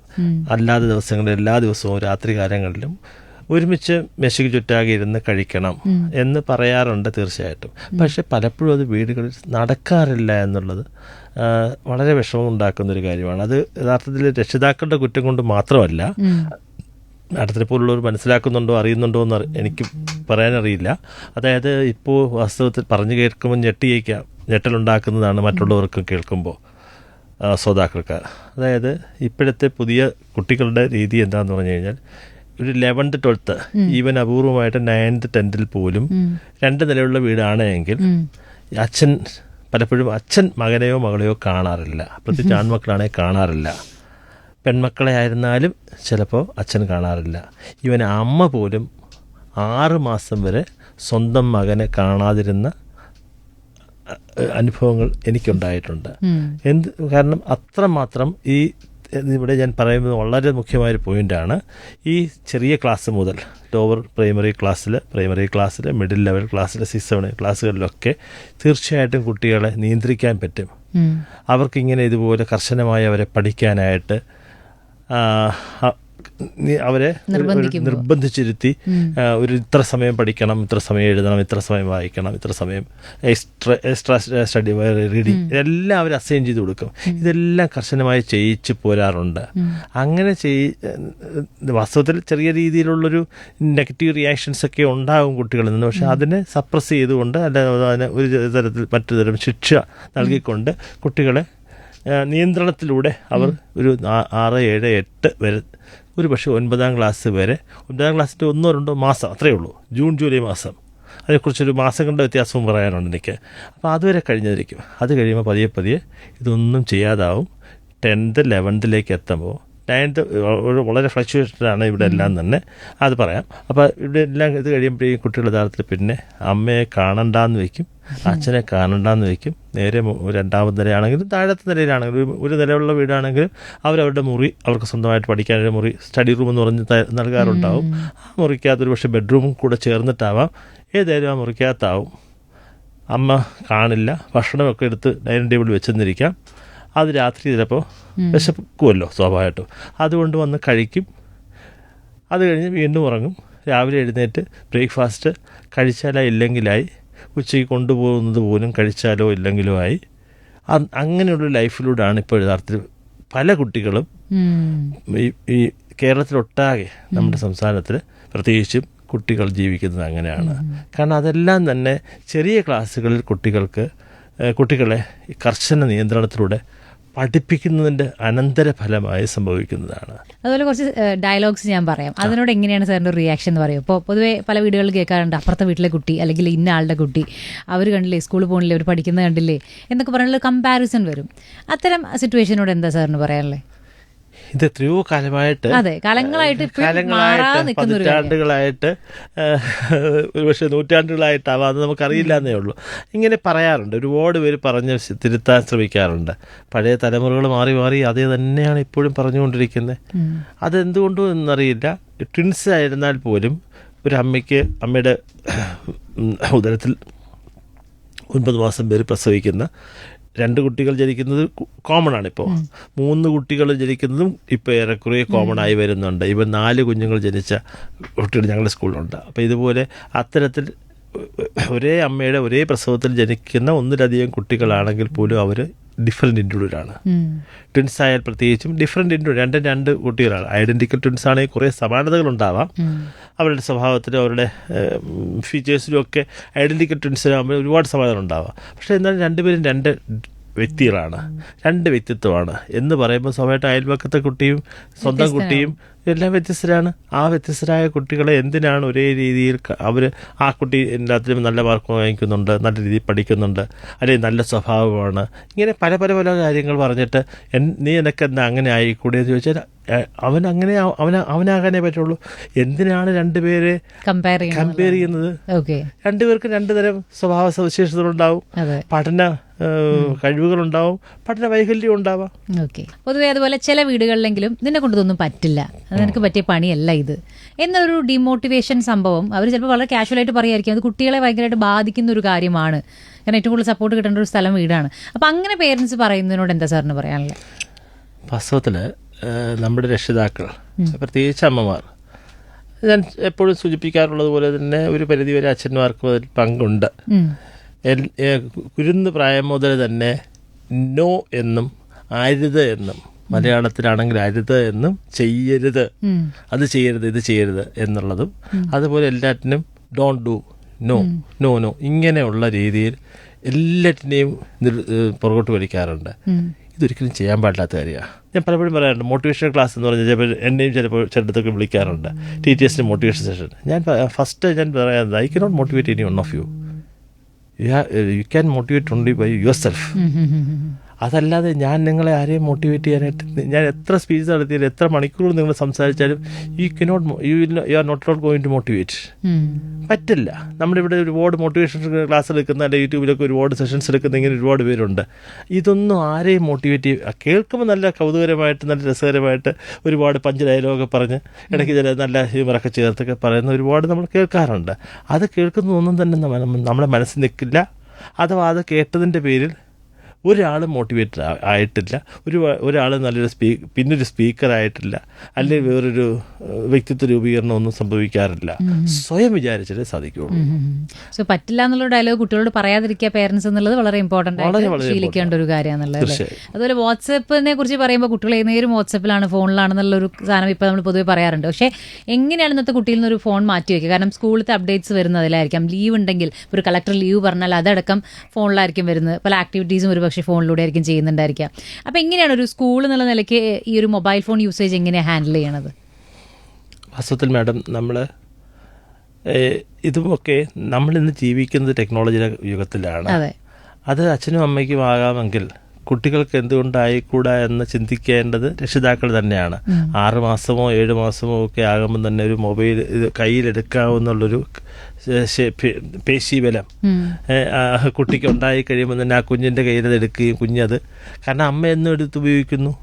അല്ലാത്ത ദിവസങ്ങളിൽ എല്ലാ ദിവസവും രാത്രി കാലങ്ങളിലും ഒരുമിച്ച് മെഷയ്ക്ക് ചുറ്റാകെ ഇരുന്ന് കഴിക്കണം എന്ന് പറയാറുണ്ട് തീർച്ചയായിട്ടും. പക്ഷെ പലപ്പോഴും അത് വീടുകളിൽ നടക്കാറില്ല എന്നുള്ളത് വളരെ വിഷമം ഉണ്ടാക്കുന്നൊരു കാര്യമാണ്. അത് യഥാർത്ഥത്തിൽ രക്ഷിതാക്കളുടെ കുറ്റം കൊണ്ട് മാത്രമല്ല, അടുത്തിനെ പോലുള്ളവർ മനസ്സിലാക്കുന്നുണ്ടോ അറിയുന്നുണ്ടോ എന്ന് എനിക്ക് പറയാനറിയില്ല. അതായത് ഇപ്പോൾ വാസ്തവത്തിൽ പറഞ്ഞു കേൾക്കുമ്പോൾ ഞെട്ടലുണ്ടാക്കുന്നതാണ് മറ്റുള്ളവർക്ക് കേൾക്കുമ്പോൾ ശ്രോതാക്കൾക്ക്. അതായത് ഇപ്പോഴത്തെ പുതിയ കുട്ടികളുടെ രീതി എന്താണെന്ന് പറഞ്ഞു കഴിഞ്ഞാൽ, ഒരു 11th 12th ഈവൻ അപൂർവമായിട്ട് 9th 10th പോലും 2 നിലയുള്ള വീടാണ് എങ്കിൽ പലപ്പോഴും അച്ഛൻ മകനെയോ മകളെയോ കാണാറില്ല, പ്രത്യേകിച്ച് ആൺമക്കളാണെങ്കിൽ കാണാറില്ല. പെൺമക്കളെ ആയിരുന്നാലും ചിലപ്പോൾ അച്ഛൻ കാണാറില്ല. ഇവൻ അമ്മ പോലും 6 മാസം വരെ സ്വന്തം മകനെ കാണാതിരുന്ന അനുഭവങ്ങൾ എനിക്കുണ്ടായിട്ടുണ്ട്. കാരണം അത്രമാത്രം ഇവിടെ ഞാൻ പറയുന്നത് വളരെ മുഖ്യമായൊരു പോയിൻ്റാണ്. ഈ ചെറിയ ക്ലാസ് മുതൽ ലോവർ പ്രൈമറി ക്ലാസ്സിൽ മിഡിൽ ലെവൽ ക്ലാസ്സിൽ 6-7 ക്ലാസ്സുകളിലൊക്കെ തീർച്ചയായിട്ടും കുട്ടികളെ നിയന്ത്രിക്കാൻ പറ്റും. അവർക്കിങ്ങനെ ഇതുപോലെ കർശനമായി അവരെ പഠിക്കാനായിട്ട് അവരെ നിർബന്ധിച്ചിരുത്തി ഒരു ഇത്ര സമയം പഠിക്കണം, ഇത്ര സമയം എഴുതണം, ഇത്ര സമയം വായിക്കണം, ഇത്ര സമയം എക്സ്ട്രാ സ്റ്റഡി റീഡിങ്, ഇതെല്ലാം അവർ അസൈൻ ചെയ്ത് കൊടുക്കും. ഇതെല്ലാം കർശനമായി ചെയ്യിച്ച് പോരാറുണ്ട്. അങ്ങനെ വാസ്തവത്തിൽ ചെറിയ രീതിയിലുള്ളൊരു നെഗറ്റീവ് റിയാക്ഷൻസ് ഒക്കെ ഉണ്ടാകും കുട്ടികളിൽ നിന്ന്. പക്ഷെ അതിനെ സപ്രസ് ചെയ്തുകൊണ്ട് അതിനെ ഒരു തരത്തിൽ മറ്റൊരു തരം ശിക്ഷ നൽകിക്കൊണ്ട് കുട്ടികളെ നിയന്ത്രണത്തിലൂടെ അവർ ഒരു 6, 7, 8 വരെ, ഒരു പക്ഷേ 9ാം ക്ലാസ് വരെ, 9ാം ക്ലാസ്സിൻ്റെ 1-2 മാസം അത്രയേ ഉള്ളൂ, ജൂൺ ജൂലൈ മാസം, അതേക്കുറിച്ചൊരു മാസങ്ങളുടെ വ്യത്യാസവും പറയാനുണ്ട് എനിക്ക്. അപ്പോൾ അതുവരെ കഴിഞ്ഞിരിക്കും. അത് കഴിയുമ്പോൾ പതിയെ ഇതൊന്നും ചെയ്യാതാവും. 10th 11th എത്തുമ്പോൾ 9th വളരെ ഫ്ലക്ച്വേഷനാണ് ഇവിടെ എല്ലാം തന്നെ, അത് പറയാം. അപ്പോൾ ഇവിടെ എല്ലാം ഇത് കഴിയുമ്പോഴേക്കും കുട്ടികൾ യഥാർത്ഥത്തിൽ പിന്നെ അമ്മയെ കാണണ്ടെന്ന് വയ്ക്കും, അച്ഛനെ കാണണ്ടെന്ന് വയ്ക്കും. നേരെ 2ാമത്തെ നിലയാണെങ്കിലും താഴത്തെ നിലയിലാണെങ്കിലും ഒരു നിലയുള്ള വീടാണെങ്കിലും അവരവരുടെ മുറി, അവർക്ക് സ്വന്തമായിട്ട് പഠിക്കാനൊരു മുറി, സ്റ്റഡി റൂം എന്ന് പറഞ്ഞ് നൽകാറുണ്ടാവും. ആ മുറിക്കകത്തൊരു പക്ഷേ ബെഡ്റൂമും കൂടെ ചേർന്നിട്ടാവാം, ഏതായാലും ആ മുറിക്കകത്താവും. അമ്മ കാണില്ല, ഭക്ഷണമൊക്കെ എടുത്ത് ഡൈനിങ് ടേബിളിൽ വെച്ചെന്നിരിക്കാം. അത് രാത്രി ചിലപ്പോൾ വിശക്കുമല്ലോ സ്വാഭാവികമായിട്ടും, അതുകൊണ്ട് വന്ന് കഴിക്കും. അത് കഴിഞ്ഞ് വീണ്ടും ഉറങ്ങും. രാവിലെ എഴുന്നേറ്റ് ബ്രേക്ക്ഫാസ്റ്റ് കഴിച്ചാലോ ഇല്ലെങ്കിലായി, ഉച്ചയ്ക്ക് കൊണ്ടുപോകുന്നത് പോലും കഴിച്ചാലോ ഇല്ലെങ്കിലോ ആയി. അങ്ങനെയുള്ള ലൈഫിലൂടെയാണ് ഇപ്പോൾ യഥാർത്ഥത്തിൽ പല കുട്ടികളും ഈ കേരളത്തിലൊട്ടാകെ നമ്മുടെ സംസ്ഥാനത്തിൽ പ്രത്യേകിച്ചും കുട്ടികൾ ജീവിക്കുന്നത് അങ്ങനെയാണ്. കാരണം അതെല്ലാം തന്നെ ചെറിയ ക്ലാസ്സുകളിൽ കുട്ടികളെ കർശന നിയന്ത്രണത്തിലൂടെ പഠിപ്പിക്കുന്നതിൻ്റെ അനന്തരഫലമായി സംഭവിക്കുന്നതാണ്. അതുപോലെ കുറച്ച് ഡയലോഗ്സ് ഞാൻ പറയാം, അതിനോട് എങ്ങനെയാണ് സാറിൻ്റെ റിയാക്ഷൻ എന്ന് പറയും? ഇപ്പോൾ പൊതുവേ പല വീടുകളിൽ കേൾക്കാറുണ്ട്, അപ്പുറത്തെ വീട്ടിലെ കുട്ടി അല്ലെങ്കിൽ ഇന്ന ആളുടെ കുട്ടി, അവർ കണ്ടില്ലേ സ്കൂളിൽ പോകണില്ലേ, അവർ പഠിക്കുന്നത് കണ്ടില്ലേ എന്നൊക്കെ പറയാനുള്ള കമ്പാരിസൺ വരും. അത്തരം സിറ്റുവേഷനോട് എന്താ സാറിന് പറയാനുള്ളത്? ഇത് എത്രയോ കാലമായിട്ട് പതിറ്റാണ്ടുകളായിട്ട് ഒരുപക്ഷെ നൂറ്റാണ്ടുകളായിട്ടാവാം, അത് നമുക്കറിയില്ല എന്നേ ഉള്ളൂ. ഇങ്ങനെ പറയാറുണ്ട്, ഒരുപാട് പേര് പറഞ്ഞ് തിരുത്താൻ ശ്രമിക്കാറുണ്ട്. പഴയ തലമുറകൾ മാറി മാറി അതേ തന്നെയാണ് ഇപ്പോഴും പറഞ്ഞുകൊണ്ടിരിക്കുന്നത്. അതെന്തുകൊണ്ടും എന്നറിയില്ല. ട്വിൻസ് ആയിരുന്നാൽ പോലും ഒരു അമ്മയ്ക്ക് അമ്മയുടെ ഉദരത്തിൽ 9 മാസം പേര് പ്രസവിക്കുന്ന 2 കുട്ടികൾ ജനിക്കുന്നത് കോമൺ ആണ്. ഇപ്പോൾ 3 കുട്ടികൾ ജനിക്കുന്നതും ഇപ്പോൾ ഏറെക്കുറെ കോമൺ ആയി വരുന്നുണ്ട്. ഇവൻ 4 കുഞ്ഞുങ്ങൾ ജനിച്ച കുട്ടികൾ ഞങ്ങളുടെ സ്കൂളിലുണ്ട്. അപ്പോൾ ഇതുപോലെ അത്തരത്തിൽ ഒരേ അമ്മയുടെ ഒരേ പ്രസവത്തിൽ ജനിക്കുന്ന 1ലധികം കുട്ടികളാണെങ്കിൽ പോലും അവർ ഡിഫറെൻറ്റ് ഇൻഡിവിജ്വലാണ്. ട്വിൻസ് ആയാൽ പ്രത്യേകിച്ചും ഡിഫറെൻറ്റ് ഇൻഡിവിജ്വൽ, 2 കുട്ടികളാണ്. ഐഡൻറ്റിക്കൽ ട്വിൻസ് ആണെങ്കിൽ കുറേ സമാനതകളുണ്ടാവാം, അവരുടെ സ്വഭാവത്തിലും അവരുടെ ഫീച്ചേഴ്സിലും ഒക്കെ ഐഡൻറ്റിക്കൽ ട്വിൻസിനാകുമ്പോൾ ഒരുപാട് സമാനതകൾ ഉണ്ടാവാം. പക്ഷേ എന്നാലും 2 പേരും 2 വ്യക്തികളാണ്, 2 വ്യക്തിത്വമാണ് എന്ന് പറയുമ്പോൾ സ്വാഭാവികമായിട്ട് അയൽപക്കത്തെ കുട്ടിയും സ്വന്തം കുട്ടിയും എല്ലാം വ്യത്യസ്തരാണ്. ആ വ്യത്യസ്തരായ കുട്ടികളെ എന്തിനാണ് ഒരേ രീതിയിൽ അവർ ആ കുട്ടി എല്ലാത്തിലും നല്ല മാർക്ക് വാങ്ങിക്കുന്നുണ്ട്, നല്ല രീതിയിൽ പഠിക്കുന്നുണ്ട്, അല്ലെങ്കിൽ നല്ല സ്വഭാവമാണ്, ഇങ്ങനെ പല പല പല കാര്യങ്ങൾ പറഞ്ഞിട്ട് നീ എനിക്കെന്താ അങ്ങനെ ആയിക്കൂടെ എന്ന് ചോദിച്ചാൽ അവനാകാനേ പറ്റുള്ളൂ. എന്തിനാണ് 2 പേരെ കമ്പയർ ചെയ്യുന്നത്? 2 പേർക്ക് 2 തരം സ്വഭാവ സവിശേഷതകളുണ്ടാവും, പഠന കഴിവുകളുണ്ടാവും, പഠന വൈകല്യം ഉണ്ടാവാം. പൊതുവെ അതുപോലെ ചില വീടുകളിലെങ്കിലും നിന്നെ കൊണ്ടതൊന്നും പറ്റില്ല, നിനക്ക് പറ്റിയ പണിയല്ല ഇത് എന്നൊരു ഡിമോട്ടിവേഷൻ സംഭവം അവർ ചിലപ്പോൾ വളരെ കാഷ്വലായിട്ട് പറയായിരിക്കും. അത് കുട്ടികളെ ഭയങ്കരമായിട്ട് ബാധിക്കുന്ന ഒരു കാര്യമാണ്. കാരണം ഏറ്റവും കൂടുതൽ സപ്പോർട്ട് കിട്ടേണ്ട ഒരു സ്ഥലം വീടാണ്. അപ്പം അങ്ങനെ പേരൻസ് പറയുന്നതിനോട് എന്താ സാറിന് പറയാനുള്ളത്? വാസ്തവത്തിൽ നമ്മുടെ രക്ഷിതാക്കൾ, പ്രത്യേകിച്ച് അമ്മമാർ, ഞാൻ എപ്പോഴും സൂചിപ്പിക്കാറുള്ളത് പോലെ തന്നെ ഒരു പരിധിവരെ അച്ഛന്മാർക്കും അതിൽ പങ്കുണ്ട്. കുരുന്ന് പ്രായം മുതൽ തന്നെ നോ എന്നും അരുത് എന്നും, മലയാളത്തിലാണെങ്കിൽ അരുത് എന്നും ചെയ്യരുത്, അത് ചെയ്യരുത്, ഇത് ചെയ്യരുത് എന്നുള്ളതും, അതുപോലെ എല്ലാറ്റിനും don't do, no no no, ഇങ്ങനെയുള്ള രീതിയിൽ എല്ലാറ്റിനെയും പുറകോട്ട് വലിക്കാറുണ്ട്. ഇതൊരിക്കലും ചെയ്യാൻ പാടില്ലാത്ത കാര്യമാണ്. ഞാൻ പലപ്പോഴും പറയാറുണ്ട്, മോട്ടിവേഷൻ ക്ലാസ് എന്ന് പറഞ്ഞാൽ ചിലപ്പോൾ എന്നെയും ചിലടത്തൊക്കെ വിളിക്കാറുണ്ട്, ടീച്ചേഴ്സിൻ്റെ മോട്ടിവേഷൻ സെഷൻ. ഞാൻ പറയാറുണ്ട്, I cannot motivate any one of you. You can motivate only by yourself. അതല്ലാതെ ഞാൻ നിങ്ങളെ ആരെയും മോട്ടിവേറ്റ് ചെയ്യാനായിട്ട്, ഞാൻ എത്ര സ്പീച്ച് നടത്തിയാലും എത്ര മണിക്കൂർ നിങ്ങൾ സംസാരിച്ചാലും you are not going to motivate. പറ്റില്ല. നമ്മുടെ ഇവിടെ ഒരുപാട് മോട്ടിവേഷൻ ക്ലാസ് എടുക്കുന്ന, അല്ലെങ്കിൽ യൂട്യൂബിലൊക്കെ ഒരുപാട് സെഷൻസ് എടുക്കുന്ന ഇങ്ങനെ ഒരുപാട് പേരുണ്ട്. ഇതൊന്നും ആരെയും മോട്ടിവേറ്റ് കേൾക്കുമ്പോൾ നല്ല കൗതുകരമായിട്ട് നല്ല രസകരമായിട്ട് ഒരുപാട് പഞ്ച് ഡയലോഗൊക്കെ പറഞ്ഞ് ഇടയ്ക്ക് ചില നല്ല ഹ്യൂമറൊക്കെ ചേർത്തൊക്കെ പറയുന്ന ഒരുപാട് നമ്മൾ കേൾക്കാറുണ്ട്. അത് കേൾക്കുന്നതൊന്നും തന്നെ നമ്മുടെ മനസ്സിൽ നിൽക്കില്ല. അഥവാ അത് കേട്ടതിൻ്റെ പേരിൽ ഒരാളും മോട്ടിവേറ്റഡ് ആയിട്ടില്ല, ഒരാൾ നല്ലൊരു പിന്നൊരു സ്പീക്കറായിട്ടില്ല, അല്ലെങ്കിൽ വേറൊരു വ്യക്തിത്വ രൂപീകരണം ഒന്നും സംഭവിക്കാറില്ല. സ്വയം വിചാരിച്ചിട്ടേ സാധിക്കുള്ളൂ. സോ പറ്റില്ല എന്നുള്ള ഡയലോഗ് കുട്ടികളോട് പറയാതിരിക്കുക പേരൻസ് എന്നുള്ളത് വളരെ ഇമ്പോർട്ടൻ്റ് ആയിട്ട് ശീലിക്കേണ്ട ഒരു കാര്യമാണുള്ളത്. അതുപോലെ വാട്സപ്പിനെ കുറിച്ച് പറയുമ്പോൾ കുട്ടികൾ ഏതുനേരം വാട്സപ്പിലാണ്, ഫോണിലാണെന്നുള്ളൊരു സാധനം ഇപ്പോൾ നമ്മൾ പൊതുവെ പറയാറുണ്ട്. പക്ഷേ എങ്ങനെയാണ് ഇന്നത്തെ കുട്ടിയിൽ നിന്നൊരു ഫോൺ മാറ്റി വയ്ക്കുക? കാരണം സ്കൂളിലത്തെ അപ്ഡേറ്റ്സ് വരുന്നതിലായിരിക്കാം. ലീവ് ഉണ്ടെങ്കിൽ ഒരു കളക്ടർ ലീവ് പറഞ്ഞാൽ അതടക്കം ഫോണിലായിരിക്കും വരുന്നത്. പല ആക്ടിവിറ്റീസും ഒരു പക്ഷേ ഫോണിലൂടെ ആയിരിക്കും ചെയ്യുന്നുണ്ടായിരിക്കാം. അപ്പോൾ എങ്ങനെയാണ് ഒരു സ്കൂൾ എന്നുള്ള നിലയ്ക്ക് ഈ ഒരു മൊബൈൽ ഫോൺ യൂസേജ് എങ്ങനെയാണ് ഹാൻഡിൽ ചെയ്യണത്? വാസ്തവത്തിൽ മാഡം, നമ്മൾ ഇതുമൊക്കെ നമ്മളിന്ന് ജീവിക്കുന്നത് ടെക്നോളജിയുടെ യുഗത്തിലാണ്. അത് അച്ഛനും അമ്മയ്ക്കും ആകാമെങ്കിൽ കുട്ടികൾക്ക് എന്തുകൊണ്ടായിക്കൂടാ എന്ന് ചിന്തിക്കേണ്ടത് രക്ഷിതാക്കൾ തന്നെയാണ്. 6 മാസമോ 7 മാസമോ ഒക്കെ ആകുമ്പോൾ തന്നെ ഒരു മൊബൈൽ കയ്യിലെടുക്കാവുന്നുള്ളൊരു പേശീബലം കുട്ടിക്ക് ഉണ്ടായി കഴിയുമ്പോൾ തന്നെ ആ കുഞ്ഞിൻ്റെ കയ്യിൽ എടുക്കുകയും കുഞ്ഞത്, കാരണം അമ്മ എന്നും എടുത്ത് ഉപയോഗിക്കുന്നു,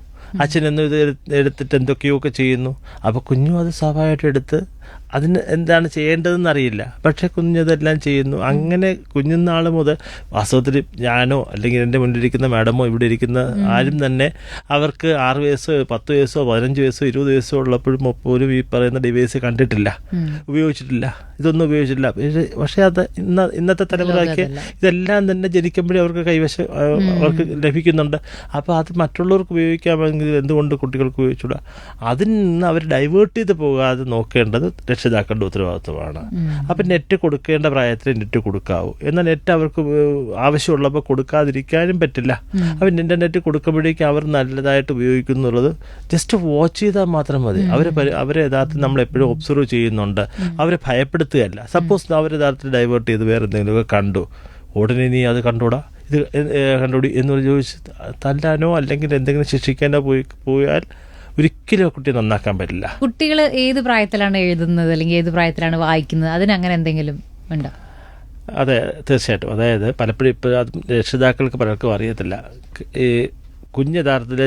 അച്ഛനെന്നും ഇത് എടുത്തിട്ട് എന്തൊക്കെയോ ചെയ്യുന്നു. അപ്പോൾ കുഞ്ഞും അത് സ്വാഭാവികമായിട്ട് എടുത്ത് അതിന് എന്താണ് ചെയ്യേണ്ടതെന്ന് അറിയില്ല, പക്ഷേ കുഞ്ഞതെല്ലാം ചെയ്യുന്നു. അങ്ങനെ കുഞ്ഞുനാൾ മുതൽ വാസ്തവത്തിൽ ഞാനോ അല്ലെങ്കിൽ എൻ്റെ മുന്നിലിരിക്കുന്ന മാഡമോ ഇവിടെ ഇരിക്കുന്ന ആരും തന്നെ അവർക്ക് 6 വയസ്സോ 10 വയസ്സോ 15 വയസ്സോ 20 വയസ്സോ ഉള്ളപ്പോഴും പോലും ഈ പറയുന്ന ഡിവൈസ് കണ്ടിട്ടില്ല, ഉപയോഗിച്ചിട്ടില്ല, ഇതൊന്നും ഉപയോഗിച്ചിട്ടില്ല. പക്ഷേ അത് ഇന്നത്തെ തലമുറയ്ക്ക് ഇതെല്ലാം തന്നെ ജനിക്കുമ്പോഴേ അവർക്ക് കൈവശം അവർക്ക് ലഭിക്കുന്നുണ്ട്. അപ്പോൾ അത് മറ്റുള്ളവർക്ക് ഉപയോഗിക്കാമെങ്കിൽ എന്തുകൊണ്ട് കുട്ടികൾക്ക് ഉപയോഗിച്ചുകൂടാ? അതിൽ നിന്ന് അവർ ഡൈവേർട്ട് ചെയ്ത് പോകാതെ നോക്കേണ്ടത് രക്ഷിതാക്കളുടെ ഉത്തരവാദിത്വമാണ്. അപ്പം നെറ്റ് കൊടുക്കേണ്ട പ്രായത്തിൽ നെറ്റ് കൊടുക്കാവൂ. എന്നാൽ നെറ്റ് അവർക്ക് ആവശ്യമുള്ളപ്പോൾ കൊടുക്കാതിരിക്കാനും പറ്റില്ല. അപ്പം ഇൻ്റർനെറ്റ് കൊടുക്കുമ്പോഴേക്കും അവർ നല്ലതായിട്ട് ഉപയോഗിക്കുന്നുള്ളത് ജസ്റ്റ് വാച്ച് ചെയ്താൽ മാത്രം മതി. അവരെ യഥാർത്ഥത്തിൽ നമ്മൾ എപ്പോഴും ഒബ്സർവ് ചെയ്യുന്നുണ്ട്. അവരെ ഭയപ്പെടുത്തുകയല്ല. സപ്പോസ് അവർ യഥാർത്ഥത്തിൽ ഡൈവേർട്ട് ചെയ്ത് വേറെ എന്തെങ്കിലുമൊക്കെ കണ്ടു, ഉടനെ നീ അത് കണ്ടൂടാ, ഇത് കണ്ടുകൂടി എന്ന് ചോദിച്ച് തല്ലാനോ അല്ലെങ്കിൽ എന്തെങ്കിലും ശിക്ഷിക്കാനോ പോയാൽ ഒരിക്കലും കുട്ടിയെ നന്നാക്കാൻ പറ്റില്ല. കുട്ടികൾ ഏത് പ്രായത്തിലാണ് എഴുതുന്നത് അല്ലെങ്കിൽ ഏത് പ്രായത്തിലാണ് വായിക്കുന്നത്, അതിനങ്ങനെ എന്തെങ്കിലും ഉണ്ടോ? അതെ, തീർച്ചയായിട്ടും. അതായത് പലപ്പോഴും ഇപ്പോൾ രക്ഷിതാക്കൾക്ക് പലർക്കും അറിയത്തില്ല. ഈ കുഞ്ഞ് യഥാർത്ഥത്തിൽ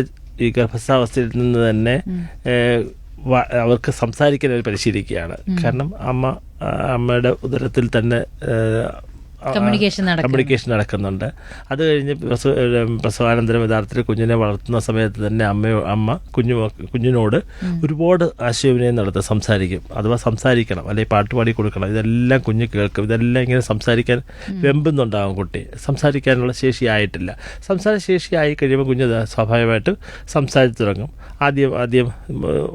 ഈ ഗർഭസ്ഥാവസ്ഥയിൽ നിന്ന് തന്നെ അവർക്ക് സംസാരിക്കാൻ അവർ പരിശീലിക്കുകയാണ്. കാരണം അമ്മയുടെ ഉദരത്തിൽ തന്നെ കമ്മ്യൂണിക്കേഷൻ നടക്കുന്നുണ്ട്. അത് കഴിഞ്ഞ് പ്രസവാനന്തരം യഥാർത്ഥത്തിൽ കുഞ്ഞിനെ വളർത്തുന്ന സമയത്ത് തന്നെ അമ്മ കുഞ്ഞിനോട് ഒരുപാട് ആശയവിനിമയം നടത്തും, സംസാരിക്കും. അഥവാ സംസാരിക്കണം, അല്ലെങ്കിൽ പാട്ടുപാടി കൊടുക്കണം. ഇതെല്ലാം കുഞ്ഞ് കേൾക്കും. ഇതെല്ലാം ഇങ്ങനെ സംസാരിക്കാൻ വെമ്പുന്നുണ്ടാകും കുട്ടി. സംസാരിക്കാനുള്ള ശേഷിയായിട്ടില്ല. സംസാര ശേഷിയായി കഴിയുമ്പോൾ കുഞ്ഞ് സ്വാഭാവികമായിട്ടും സംസാരിച്ചു തുടങ്ങും. ആദ്യം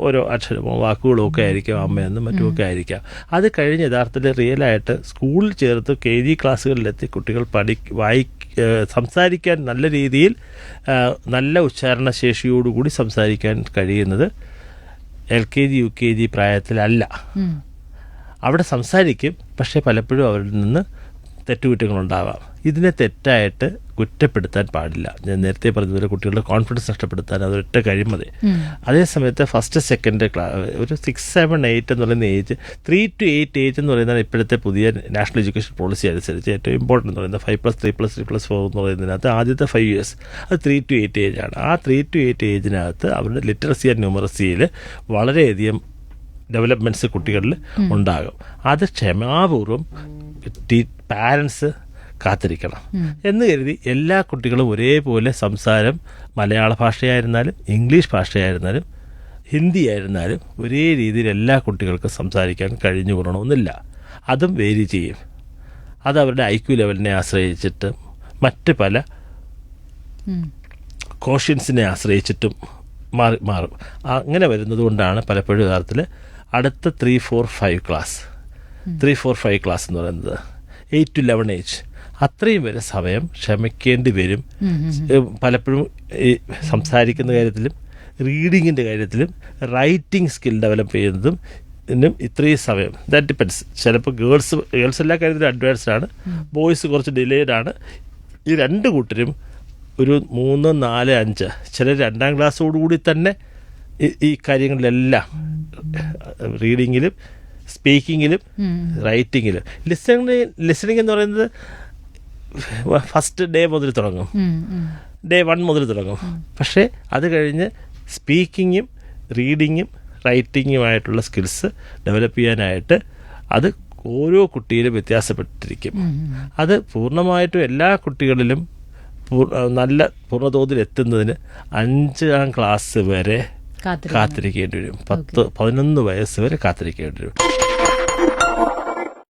ഓരോ അക്ഷരമോ വാക്കുകളോ ഒക്കെ ആയിരിക്കും, അമ്മയെന്നും മറ്റുമൊക്കെ ആയിരിക്കാം. അത് കഴിഞ്ഞ് യഥാർത്ഥത്തിൽ റിയലായിട്ട് സ്കൂളിൽ ചേർത്ത് KG ക്ലാസ്സുകളിലെത്തി കുട്ടികൾ സംസാരിക്കാൻ നല്ല രീതിയിൽ നല്ല ഉച്ചാരണ ശേഷിയോടുകൂടി സംസാരിക്കാൻ കഴിയുന്നത് LKG UKG പ്രായത്തിലല്ല. അവിടെ സംസാരിക്കും, പക്ഷേ പലപ്പോഴും അവരിൽ നിന്ന് തെറ്റുകുറ്റങ്ങളുണ്ടാവാം. ഇതിനെ തെറ്റായിട്ട് കുറ്റപ്പെടുത്താൻ പാടില്ല. ഞാൻ നേരത്തെ പറഞ്ഞതുപോലെ കുട്ടികളുടെ കോൺഫിഡൻസ് നഷ്ടപ്പെടുത്താൻ അതൊരൊറ്റ കഴിയുമതി. അതേസമയത്ത് ഫസ്റ്റ് സെക്കൻഡ് ഒരു 6, 7, 8 എന്ന് പറയുന്ന ഏജ്, 3 to 8 ഏജ് എന്ന് പറയുന്നത് ഇപ്പോഴത്തെ പുതിയ നാഷണൽ എഡ്യൂക്കേഷൻ പോളിസി അനുസരിച്ച് ഏറ്റവും ഇമ്പോർട്ടൻ്റ് എന്ന് പറയുന്നത് 5+3+3+4 എന്ന് പറയുന്നതിനകത്ത് ആദ്യത്തെ 5 years അത് 3 to 8 ഏജാണ്. ആ 3 to 8 ഏജിനകത്ത് അവരുടെ ലിറ്ററസി ആൻഡ് ന്യൂമറസിയിൽ വളരെയധികം ഡെവലപ്മെൻറ്റ്സ് കുട്ടികളിൽ ഉണ്ടാകും. അത് ക്ഷമാപൂർവം പാരൻസ് കാത്തിരിക്കണം എന്ന് കരുതി എല്ലാ കുട്ടികളും ഒരേപോലെ സംസാരം മലയാള ഭാഷയായിരുന്നാലും ഇംഗ്ലീഷ് ഭാഷയായിരുന്നാലും ഹിന്ദി ആയിരുന്നാലും ഒരേ രീതിയിൽ എല്ലാ കുട്ടികൾക്കും സംസാരിക്കാൻ കഴിഞ്ഞു കൂടണമെന്നില്ല. അതും വേരി ചെയ്യും. അത് അവരുടെ IQ ലെവലിനെ ആശ്രയിച്ചിട്ട് മറ്റ് പല കോഷ്യൻസിനെ ആശ്രയിച്ചിട്ടും മാറും. അങ്ങനെ വരുന്നത് കൊണ്ടാണ് പലപ്പോഴും യഥാർത്ഥത്തിൽ അടുത്ത 3, 4, 5 ക്ലാസ് 3, 4, 5 ക്ലാസ് എന്ന് പറയുന്നത് 8 to 11 ഏജ് അത്രയും വരെ സമയം ക്ഷമിക്കേണ്ടി വരും. പലപ്പോഴും ഈ സംസാരിക്കുന്ന കാര്യത്തിലും റീഡിങ്ങിൻ്റെ കാര്യത്തിലും റൈറ്റിംഗ് സ്കിൽ ഡെവലപ്പ് ചെയ്യുന്നതും ഇത്രയും സമയം ദാറ്റ് ഡിപ്പെൻസ്. ചിലപ്പോൾ ഗേൾസ് എല്ലാ കാര്യത്തിലും അഡ്വാൻസ്ഡ് ആണ്, ബോയ്സ് കുറച്ച് ഡിലേഡ് ആണ്. ഈ രണ്ട് കൂട്ടരും ഒരു 3, 4, 5 ചിലർ 2ാം ക്ലാസ്സോടുകൂടി തന്നെ ഈ കാര്യങ്ങളിലെല്ലാം റീഡിങ്ങിലും സ്പീക്കിങ്ങിലും റൈറ്റിങ്ങിലും ലിസണിങ് എന്ന് പറയുന്നത് ഫസ്റ്റ് ഡേ മുതൽ തുടങ്ങും, day 1 മുതൽ തുടങ്ങും. പക്ഷേ അത് കഴിഞ്ഞ് സ്പീക്കിങ്ങും റീഡിങ്ങും റൈറ്റിങ്ങുമായിട്ടുള്ള സ്കിൽസ് ഡെവലപ്പ് ചെയ്യാനായിട്ട് അത് ഓരോ കുട്ടിയിലും വ്യത്യാസപ്പെട്ടിരിക്കും. അത് പൂർണ്ണമായിട്ടും എല്ലാ കുട്ടികളിലും നല്ല പൂർണ്ണതോതിൽ എത്തുന്നതിന് 5ാം ക്ലാസ് വരെ കാത്തിരിക്കേണ്ടി വരും. 10-11 വയസ്സ് വരെ കാത്തിരിക്കേണ്ടി വരും.